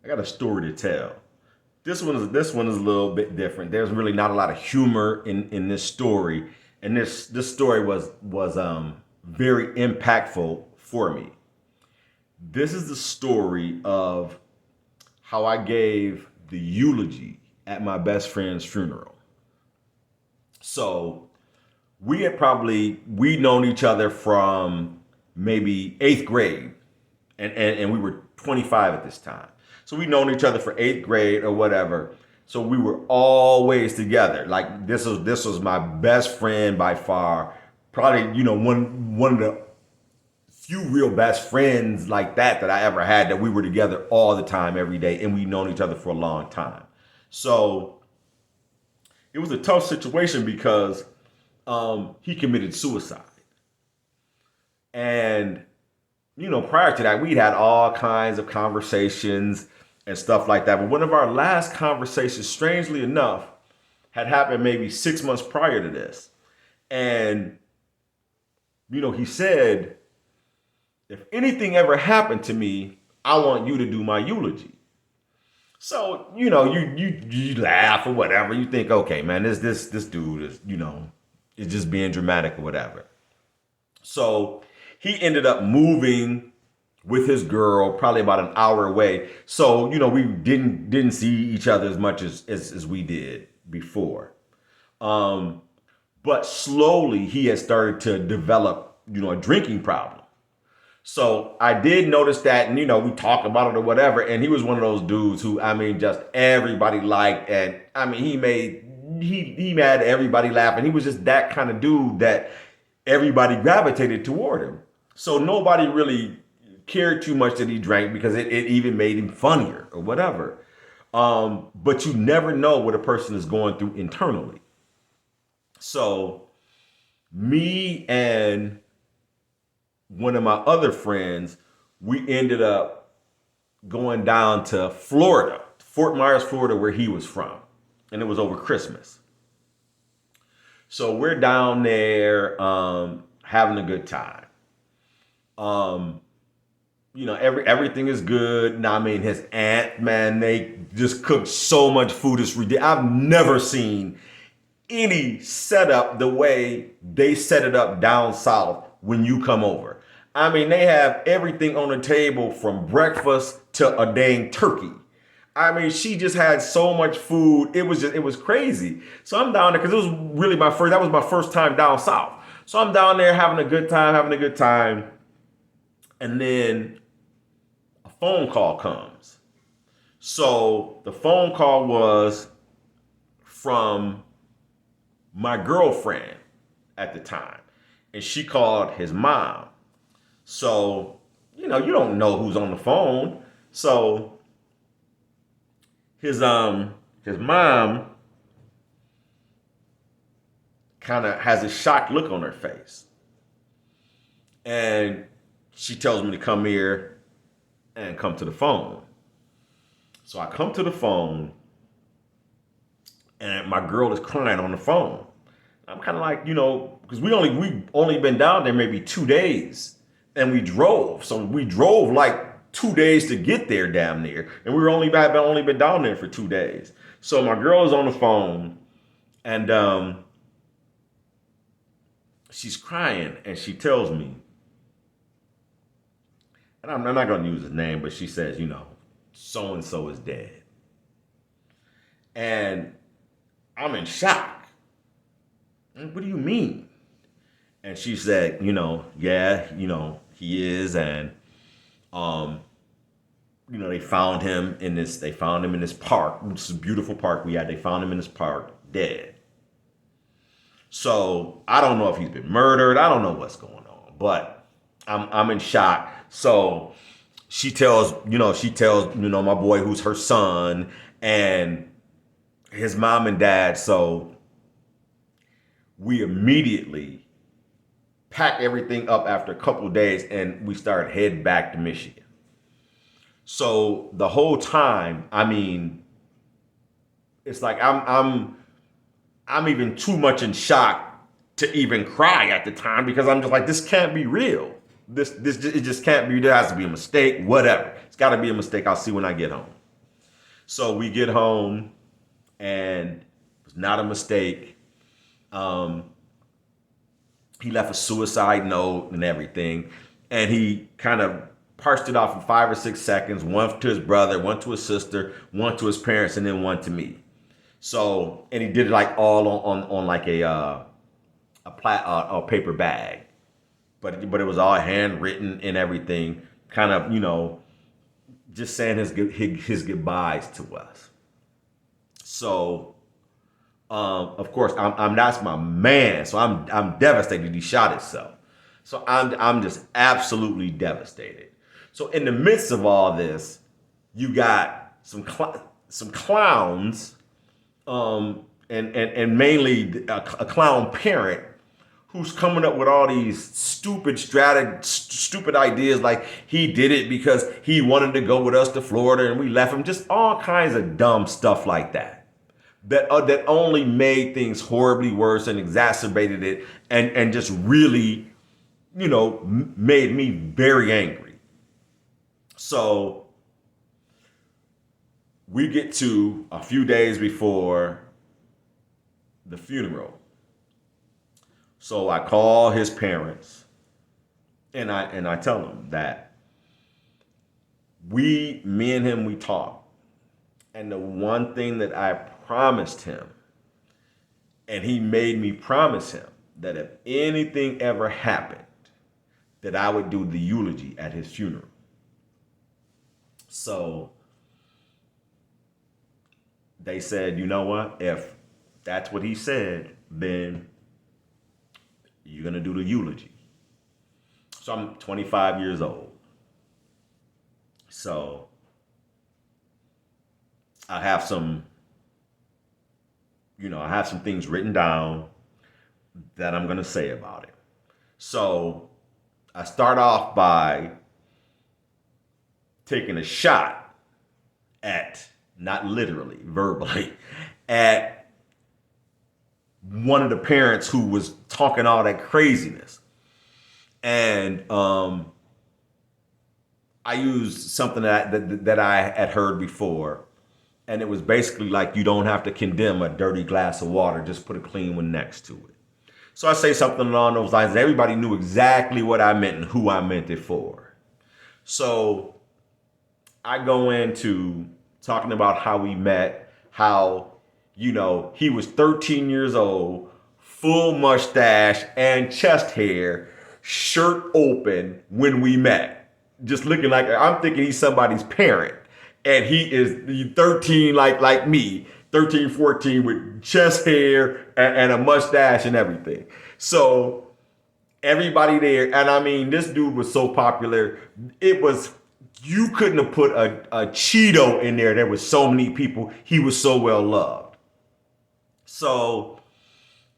I got a story to tell. This one is a little bit different. There's really not a lot of humor in this story, and this story was very impactful for me. This is the story of how I gave the eulogy at my best friend's funeral. So we known each other from maybe eighth grade, and we were 25 at this time. So we known each other for eighth grade or whatever. So we were always together. Like this was my best friend by far. Probably one of the few real best friends like that I ever had, that we were together all the time every day, and we known each other for a long time. So it was a tough situation because he committed suicide. And, prior to that, we'd had all kinds of conversations and stuff like that. But one of our last conversations, strangely enough, had happened maybe 6 months prior to this. And, he said, if anything ever happened to me, I want you to do my eulogy. So, you laugh or whatever. You think, okay, man, this dude is just being dramatic or whatever. So he ended up moving with his girl probably about an hour away. So, we didn't see each other as much as we did before. But slowly he had started to develop, a drinking problem. So I did notice that, and we talked about it or whatever. And he was one of those dudes who, just everybody liked, and he made everybody laugh, and he was just that kind of dude that everybody gravitated toward him. So nobody really cared too much that he drank, because it even made him funnier or whatever. But you never know what a person is going through internally. So me and one of my other friends, we ended up going down to Florida, Fort Myers, Florida, where he was from. And it was over Christmas. So we're down there having a good time. Everything is good. Now, his aunt, man, they just cooked so much food. It's ridiculous. I've never seen any setup the way they set it up down south when you come over. They have everything on the table from breakfast to a dang turkey. She just had so much food. It was crazy. So I'm down there because it was really that was my first time down south. So I'm down there having a good time. And then a phone call comes. So the phone call was from my girlfriend at the time. And she called his mom. So, you don't know who's on the phone. So his mom kind of has a shocked look on her face. And she tells me to come here and come to the phone. So I come to the phone, and my girl is crying on the phone. I'm kind of like, because we only been down there maybe 2 days, and we drove. So we drove like 2 days to get there damn near, and we only been down there for 2 days. So my girl is on the phone, and she's crying, and she tells me, and I'm not going to use his name, but she says, so and so is dead, and I'm in shock. What do you mean? And she said, yeah, he is. And, they found him in this park, which is a beautiful park we had. They found him in this park dead. So I don't know if he's been murdered. I don't know what's going on, but I'm in shock. So she tells my boy, who's her son, and his mom and dad. So we immediately packed everything up after a couple of days, and we started heading back to Michigan. So the whole time, it's like I'm even too much in shock to even cry at the time, because I'm just like, this can't be real. This it just can't be. There has to be a mistake. Whatever. It's got to be a mistake. I'll see when I get home. So we get home, and it was not a mistake. Um, he left a suicide note and everything, and he kind of parsed it off in 5 or 6 seconds. One to his brother, one to his sister, one to his parents, and then one to me. So, and he did it like all on like a paper bag, but it was all handwritten and everything. Kind of, just saying his goodbyes to us. So, of course, I'm that's my man. So I'm devastated. He shot himself. So I'm just absolutely devastated. So in the midst of all this, you got some clowns, and mainly a clown parent who's coming up with all these stupid ideas, like he did it because he wanted to go with us to Florida and we left him. Just all kinds of dumb stuff like that. That only made things horribly worse and exacerbated it, and just really, made me very angry. So we get to a few days before the funeral. So I call his parents, and I tell them that me and him, we talk. And the one thing that I promised him, and he made me promise him, that if anything ever happened, that I would do the eulogy at his funeral. So they said, you know what? If that's what he said, then you're going to do the eulogy. So I'm 25 years old. So I have some things written down that I'm going to say about it. So I start off by taking a shot at, not literally, verbally, at one of the parents who was talking all that craziness. And I used something that I had heard before. And it was basically like, you don't have to condemn a dirty glass of water, just put a clean one next to it. So I say something along those lines, and everybody knew exactly what I meant and who I meant it for. So I go into talking about how we met, how, he was 13 years old, full mustache and chest hair, shirt open when we met. Just looking like, I'm thinking he's somebody's parent. And he is 13 like me, 13, 14 with chest hair and a mustache and everything. So everybody there, and I mean, this dude was so popular. You couldn't have put a Cheeto in there. There was so many people. He was so well loved. So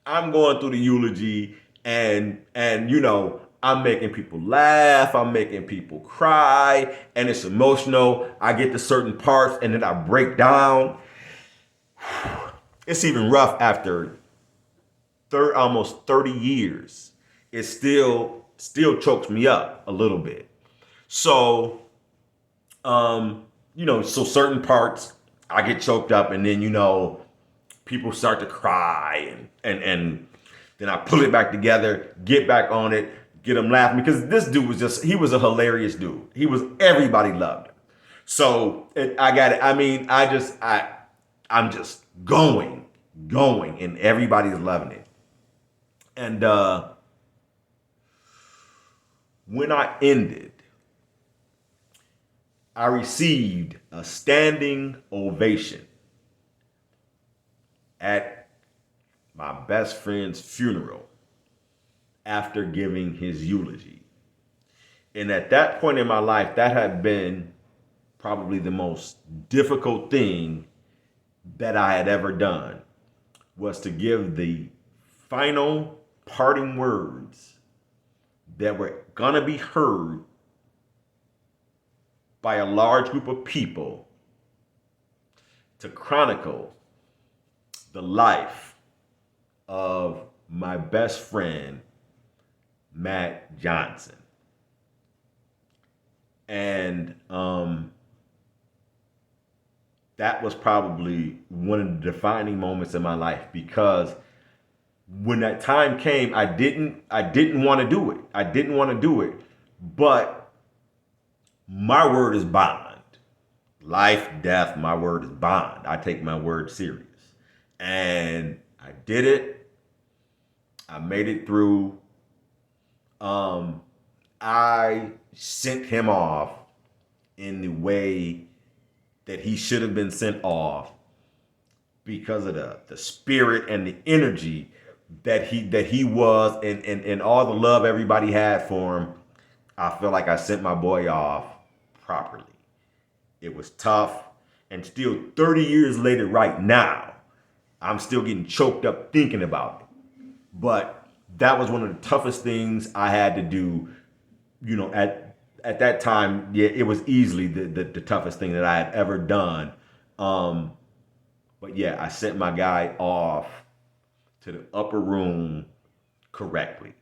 I'm going through the eulogy, and I'm making people laugh, I'm making people cry, and it's emotional. I get to certain parts and then I break down. It's even rough after almost 30 years. It still chokes me up a little bit. So, so certain parts I get choked up, and then, people start to cry, and then I pull it back together, get back on it, get them laughing, because this dude he was a hilarious dude. Everybody loved him. So I got it. I mean, I'm just going, and everybody's loving it. And when I ended, I received a standing ovation at my best friend's funeral after giving his eulogy. And at that point in my life, that had been probably the most difficult thing that I had ever done, was to give the final parting words that were going to be heard by a large group of people to chronicle the life of my best friend, Matt Johnson. And that was probably one of the defining moments in my life, because when that time came, I didn't want to do it. I didn't want to do it. But my word is bond. Life, death, my word is bond. I take my word serious. And I did it. I made it through. Um, I sent him off in the way that he should have been sent off, because of the spirit and the energy that he was, and all the love everybody had for him. I feel like I sent my boy off properly. It was tough, and still 30 years later right now, I'm still getting choked up thinking about it. But that was one of the toughest things I had to do, at that time. Yeah, it was easily the toughest thing that I had ever done. Um, but yeah, I sent my guy off to the upper room correctly.